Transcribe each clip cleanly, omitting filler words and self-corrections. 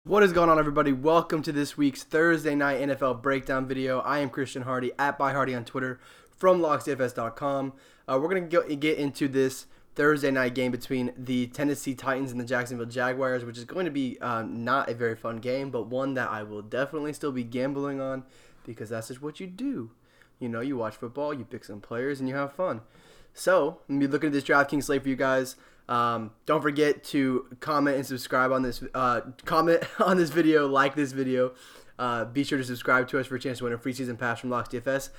What is going on, everybody? Welcome to this week's Thursday night NFL breakdown video. I am Christian Hardy at ByHardy on Twitter from locksdfs.com. We're going to get into this Thursday night game between the Tennessee Titans and the Jacksonville Jaguars, which is going to be not a very fun game, but one that I will definitely still be gambling on because that's just what you do. You know, you watch football, you pick some players, and you have fun. So, I'm going to be looking at this DraftKings slate for you guys. Don't forget to comment and subscribe on this. Comment on this video, like this video. Be sure to subscribe to us for a chance to win a free season pass from Locks DFS.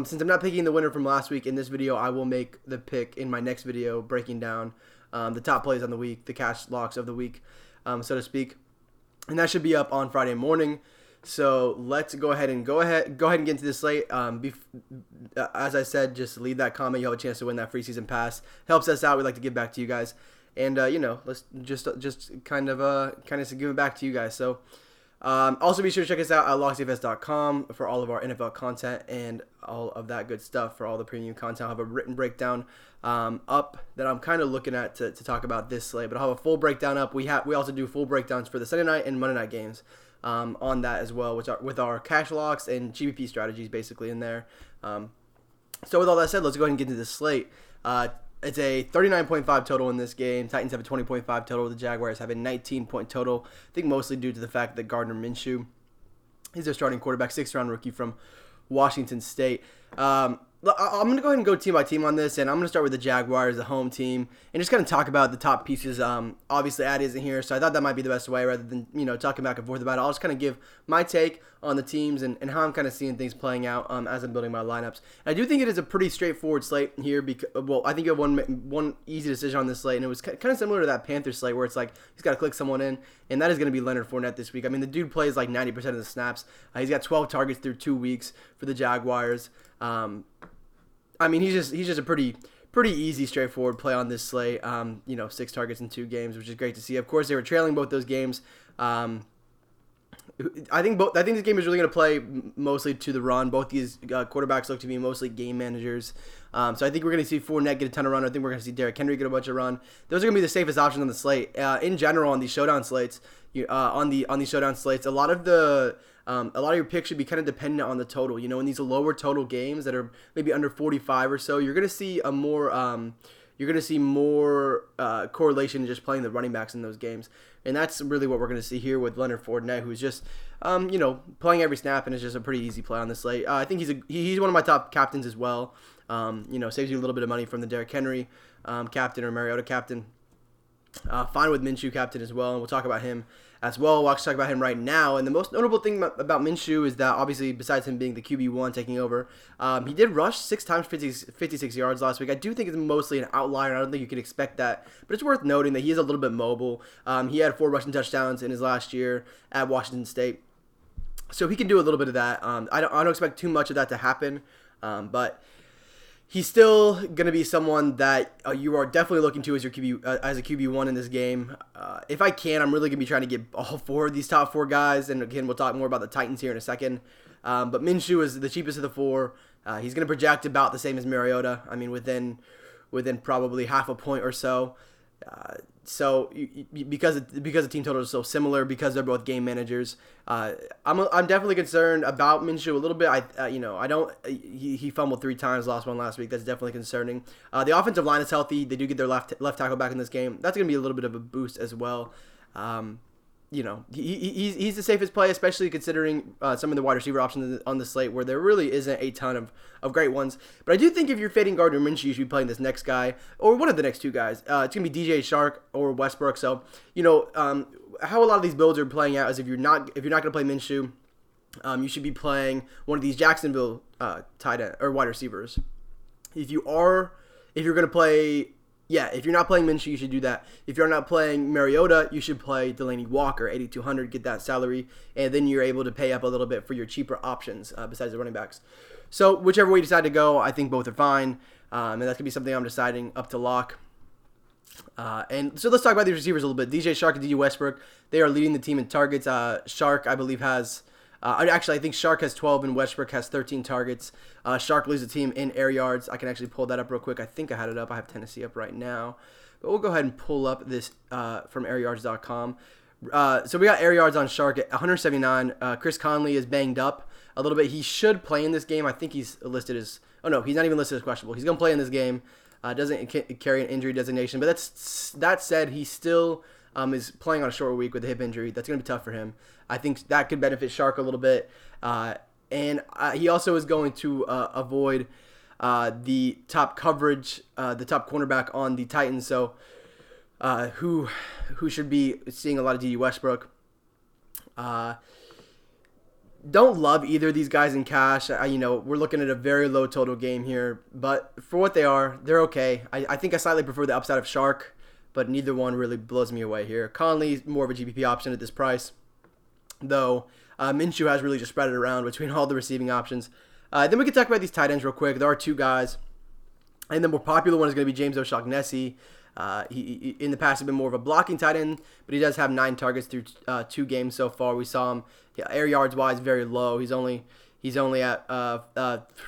Since I'm not picking the winner from last week in this video, I will make the pick in my next video, breaking down the top plays on the week, the cash locks of the week, so to speak. And that should be up on Friday morning. So let's go ahead and get into this slate. As I said, just leave that comment. You'll have a chance to win that free season pass. Helps us out. We'd like to give back to you guys, and let's just kind of give it back to you guys. So also be sure to check us out at locksdfs.com for all of our NFL content and all of that good stuff. For all the premium content, I'll have a written breakdown up that I'm kind of looking at to talk about this slate. But I'll have a full breakdown up. We also do full breakdowns for the Sunday night and Monday night games. On that as well, which are with our cash locks and GPP strategies basically in there. So with all that said, let's go ahead and get into the slate. It's a 39.5 total in this game. Titans have a 20.5 total. The Jaguars have a 19-point total. I think mostly due to the fact that Gardner Minshew is their starting quarterback, 6th-round rookie from Washington State. I'm going to go ahead and go team by team on this, and I'm going to start with the Jaguars, the home team, and just kind of talk about the top pieces. Obviously, Addy isn't here, so I thought that might be the best way rather than, talking back and forth about it. I'll just kind of give my take on the teams and how I'm kind of seeing things playing out as I'm building my lineups. And I do think it is a pretty straightforward slate here. I think you have one easy decision on this slate, and it was kind of similar to that Panthers slate where it's like he's got to click someone in, and that is going to be Leonard Fournette this week. I mean, the dude plays like 90% of the snaps. He's got 12 targets through 2 weeks for the Jaguars. I mean, he's just a pretty easy, straightforward play on this slate. 6 targets in 2 games, which is great to see. Of course, they were trailing both those games. I think this game is really going to play mostly to the run. Both these quarterbacks look to be mostly game managers. So I think we're going to see Fournette get a ton of run. I think we're going to see Derrick Henry get a bunch of run. Those are going to be the safest options on the slate. In general, on these showdown slates, on these showdown slates, a lot of your picks should be kind of dependent on the total. In these lower total games that are maybe under 45 or so, you're going to see more correlation to just playing the running backs in those games. And that's really what we're going to see here with Leonard Fournette, who's just, playing every snap, and it's just a pretty easy play on this slate. I think he's one of my top captains as well. Saves you a little bit of money from the Derrick Henry captain or Mariota captain. Fine with Minshew captain as well, and we'll talk about him as well. We'll actually talk about him right now. And the most notable thing about Minshew is that, obviously, besides him being the QB1 taking over, he did rush 6 times 56 yards last week. I do think it's mostly an outlier. I don't think you can expect that. But it's worth noting that he is a little bit mobile. He had 4 rushing touchdowns in his last year at Washington State. So he can do a little bit of that. I don't expect too much of that to happen. But he's still going to be someone that you are definitely looking to as your as a QB1 in this game. If I can, I'm really going to be trying to get all 4 of these top 4 guys. And again, we'll talk more about the Titans here in a second. But Minshew is the cheapest of the 4. He's going to project about the same as Mariota. I mean, within probably half a point or so. Because the team total is so similar, because they're both game managers, I'm definitely concerned about Minshew a little bit. He fumbled 3 times, lost one last week. That's definitely concerning. The offensive line is healthy. They do get their left tackle back in this game. That's going to be a little bit of a boost as well. He's the safest play, especially considering some of the wide receiver options on the slate where there really isn't a ton of great ones. But I do think if you're fading Gardner Minshew, you should be playing this next guy or one of the next 2 guys. It's going to be DJ Shark or Westbrook. So, how a lot of these builds are playing out is if you're not going to play Minshew, you should be playing one of these Jacksonville tight end or wide receivers. If you're going to play... Yeah, if you're not playing Minshew, you should do that. If you're not playing Mariota, you should play Delaney Walker, 8,200, get that salary, and then you're able to pay up a little bit for your cheaper options besides the running backs. So whichever way you decide to go, I think both are fine, and that's going to be something I'm deciding up to lock. And so let's talk about these receivers a little bit. DJ Shark and DJ Westbrook, they are leading the team in targets. Shark, I believe, has... I think Shark has 12 and Westbrook has 13 targets. Shark leads the team in air yards. I can actually pull that up real quick. I think I had it up. I have Tennessee up right now. But we'll go ahead and pull up this from airyards.com. So we got air yards on Shark at 179. Chris Conley is banged up a little bit. He should play in this game. I think he's listed as... Oh, no, he's not even listed as questionable. He's going to play in this game. Doesn't carry an injury designation. But that said, he still is playing on a short week with a hip injury. That's going to be tough for him. I think that could benefit Shark a little bit. And he also is going to avoid the top coverage, the top cornerback on the Titans. So who should be seeing a lot of D.D. Westbrook. Don't love either of these guys in cash. We're looking at a very low total game here, but for what they are, they're okay. I think I slightly prefer the upside of Shark, but neither one really blows me away here. Conley's more of a GPP option at this price, though Minshew has really just spread it around between all the receiving options. Then we can talk about these tight ends real quick. There are two guys, and the more popular one is going to be James O'Shaughnessy. He in the past has been more of a blocking tight end, but he does have 9 targets through 2 games so far. We saw him air yards wise very low. He's only at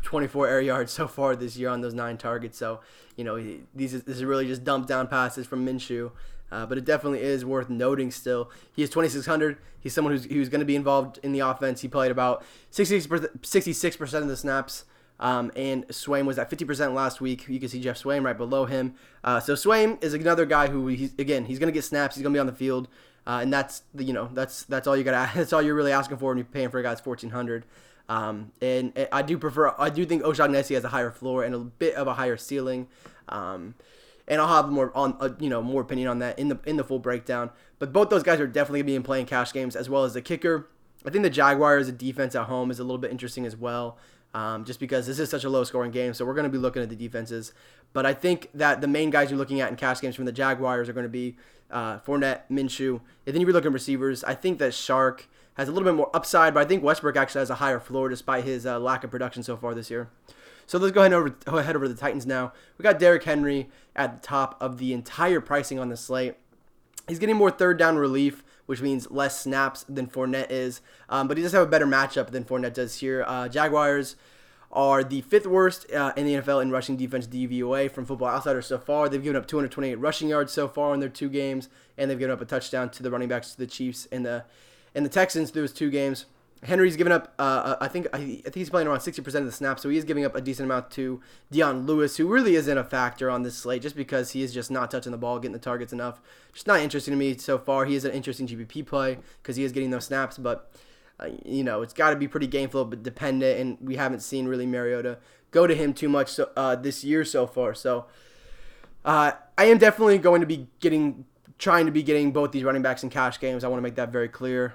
24 air yards so far this year on those 9 targets. So this is really just dumped down passes from Minshew. But it definitely is worth noting still. He is 2,600. He's someone who's going to be involved in the offense. He played about 66% of the snaps. And Swaim was at 50% last week. You can see Jeff Swaim right below him. So Swaim is another guy who he's going to get snaps. He's going to be on the field, and that's all you got. That's all you're really asking for when you're paying for a guy that's 1,400. And I do think O'Shaughnessy has a higher floor and a bit of a higher ceiling. And I'll have more opinion on that in the full breakdown. But both those guys are definitely going to be playing cash games as well as the kicker. I think the Jaguars' defense at home is a little bit interesting as well. Just because this is such a low-scoring game, so we're going to be looking at the defenses. But I think that the main guys you're looking at in cash games from the Jaguars are going to be Fournette, Minshew, and then you're looking at receivers. I think that Shark has a little bit more upside, but I think Westbrook actually has a higher floor despite his lack of production so far this year. So let's go ahead over to the Titans now. We got Derrick Henry at the top of the entire pricing on the slate. He's getting more third down relief, which means less snaps than Fournette is. But he does have a better matchup than Fournette does here. Jaguars are the 5th worst in the NFL in rushing defense DVOA from Football Outsiders so far. They've given up 228 rushing yards so far in their 2 games, and they've given up a touchdown to the running backs, to the Chiefs and the Texans through his 2 games. Henry's given up, I think he's playing around 60% of the snaps, so he is giving up a decent amount to Dion Lewis, who really isn't a factor on this slate just because he is just not touching the ball, getting the targets enough. Just not interesting to me so far. He is an interesting GPP play because he is getting those snaps, but it's got to be pretty game flow dependent, and we haven't seen really Mariota go to him too much this year so far. So I am definitely going to be trying to be getting both these running backs in cash games. I want to make that very clear.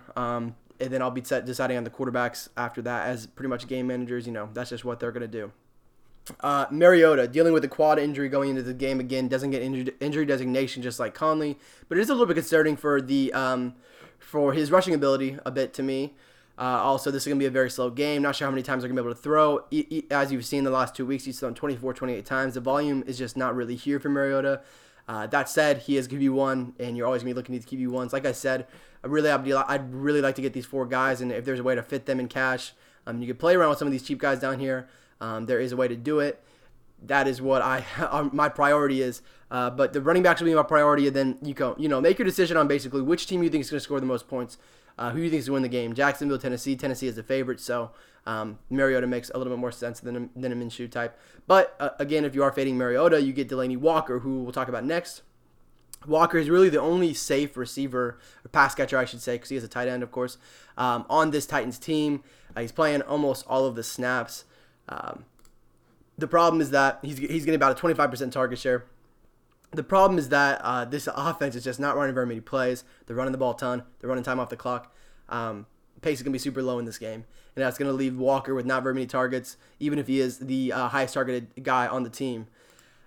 And then I'll be deciding on the quarterbacks after that as pretty much game managers. That's just what they're going to do. Mariota, dealing with a quad injury going into the game again, doesn't get injury designation just like Conley, but it is a little bit concerning for his rushing ability a bit to me. Also, this is going to be a very slow game. Not sure how many times they're going to be able to throw. As you've seen the last 2 weeks, he's thrown 24, 28 times. The volume is just not really here for Mariota. That said, he is QB1, and you're always going to be looking at these QB1s. Like I said, I'd really like to get these 4 guys, and if there's a way to fit them in cash, you could play around with some of these cheap guys down here. There is a way to do it. That is what my priority is. But the running backs will be my priority, and then make your decision on basically which team you think is going to score the most points, who you think is going to win the game. Jacksonville, Tennessee. Tennessee is the favorite, so Mariota makes a little bit more sense than a Minshew type. But again, if you are fading Mariota, you get Delaney Walker, who we'll talk about next. Walker is really the only safe receiver, or pass catcher, I should say, because he has a tight end, of course, on this Titans team. He's playing almost all of the snaps. The problem is that he's getting about a 25% target share. The problem is that this offense is just not running very many plays. They're running the ball a ton. They're running time off the clock. Pace is going to be super low in this game. And that's going to leave Walker with not very many targets, even if he is the highest targeted guy on the team.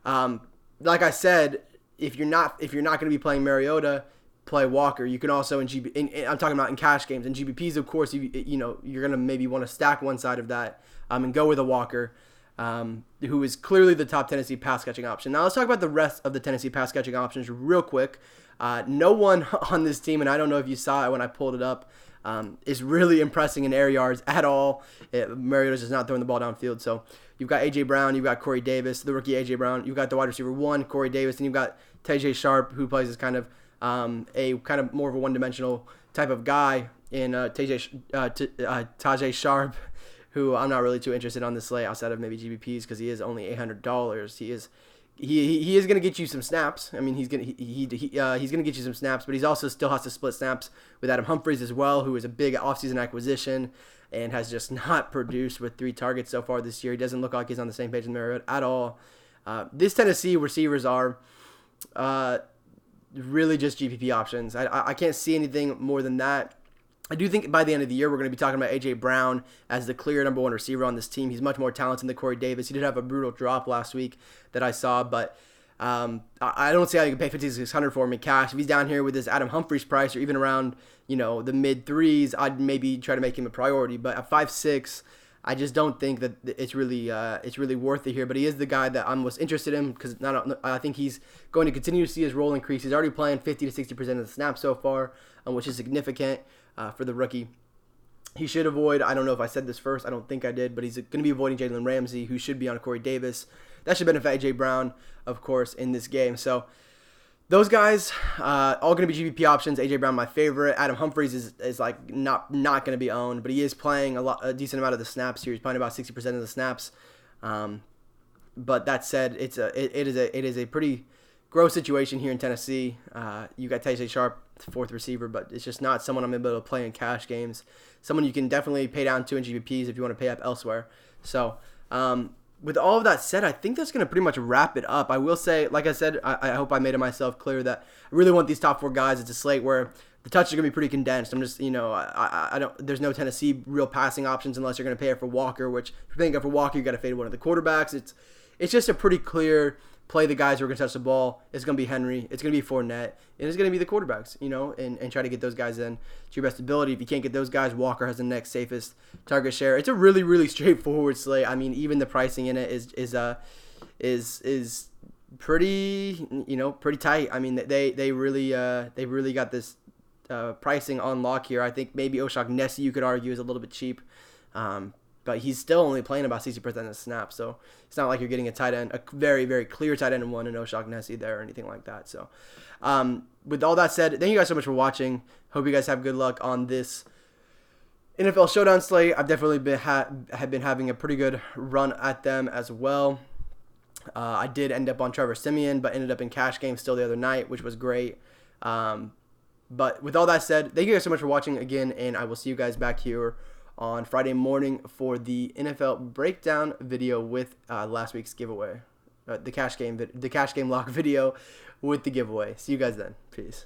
Like I said, if you're not going to be playing Mariota, play Walker. You can also I'm talking about in cash games. In GBPs, of course, you're going to maybe want to stack one side of that and go with a Walker, who is clearly the top Tennessee pass catching option. Now let's talk about the rest of the Tennessee pass catching options real quick. No one on this team, and I don't know if you saw it when I pulled it up, is really impressing in air yards at all. Mariota's just not throwing the ball downfield. So you've got A.J. Brown, you've got Corey Davis, the rookie A.J. Brown, you've got the wide receiver 1, Corey Davis, and you've got TJ Sharp, who plays as kind of a kind of more of a one-dimensional type of guy in Tajay Sharp, who I'm not really too interested on this slate outside of maybe GBPs because he is only $800. He is going to get you some snaps. I mean, he's going to get you some snaps, but he's also still has to split snaps with Adam Humphries as well, who is a big offseason acquisition and has just not produced with 3 targets so far this year. He doesn't look like he's on the same page in Marriott at all. This Tennessee receivers are really just GPP options. I can't see anything more than that. I do think by the end of the year, we're going to be talking about A.J. Brown as the clear number 1 receiver on this team. He's much more talented than Corey Davis. He did have a brutal drop last week that I saw, but I don't see how you can pay $5,600 for him in cash. If he's down here with this Adam Humphries price or even around, the mid threes, I'd maybe try to make him a priority. But at 5'6", I just don't think that it's really worth it here. But he is the guy that I'm most interested in because I think he's going to continue to see his role increase. He's already playing 50 to 60% of the snaps so far, which is significant for the rookie. He should avoid, I don't know if I said this first, I don't think I did, but he's going to be avoiding Jalen Ramsey, who should be on Corey Davis. That should benefit A.J. Brown, of course, in this game. So those guys, all going to be GPP options. A.J. Brown, my favorite. Adam Humphries is like not going to be owned, but he is playing a decent amount of the snaps here. He's playing about 60% of the snaps. But that said, it is a pretty gross situation here in Tennessee. You got Tajay Sharp, 4th receiver, but it's just not someone I'm able to play in cash games. Someone you can definitely pay down to in GPPs if you want to pay up elsewhere. So with all of that said, I think that's going to pretty much wrap it up. I will say, like I said, I hope I made it myself clear that I really want these top 4 guys. It's a slate where the touches are going to be pretty condensed. I'm just, I don't. There's no Tennessee real passing options unless you're going to pay it for Walker, which if you're paying up for Walker, you got to fade one of the quarterbacks. It's just a pretty clear play the guys who are going to touch the ball. It's going to be Henry. It's going to be Fournette. And it's going to be the quarterbacks, and try to get those guys in to your best ability. If you can't get those guys, Walker has the next safest target share. It's a really, really straightforward slate. I mean, even the pricing in it is pretty, pretty tight. I mean, they really got this pricing on lock here. I think maybe O'Shaughnessy, you could argue, is a little bit cheap. But he's still only playing about 60% of the snaps, so it's not like you're getting a very, very clear tight end one in O'Shaughnessy there or anything like that. So with all that said, thank you guys so much for watching. Hope you guys have good luck on this NFL Showdown slate. I've definitely have been having a pretty good run at them as well. I did end up on Trevor Siemian, but ended up in cash games still the other night, which was great. But with all that said, thank you guys so much for watching again, and I will see you guys back here on Friday morning for the NFL breakdown video with last week's giveaway, the cash game lock video with the giveaway. See you guys then. Peace.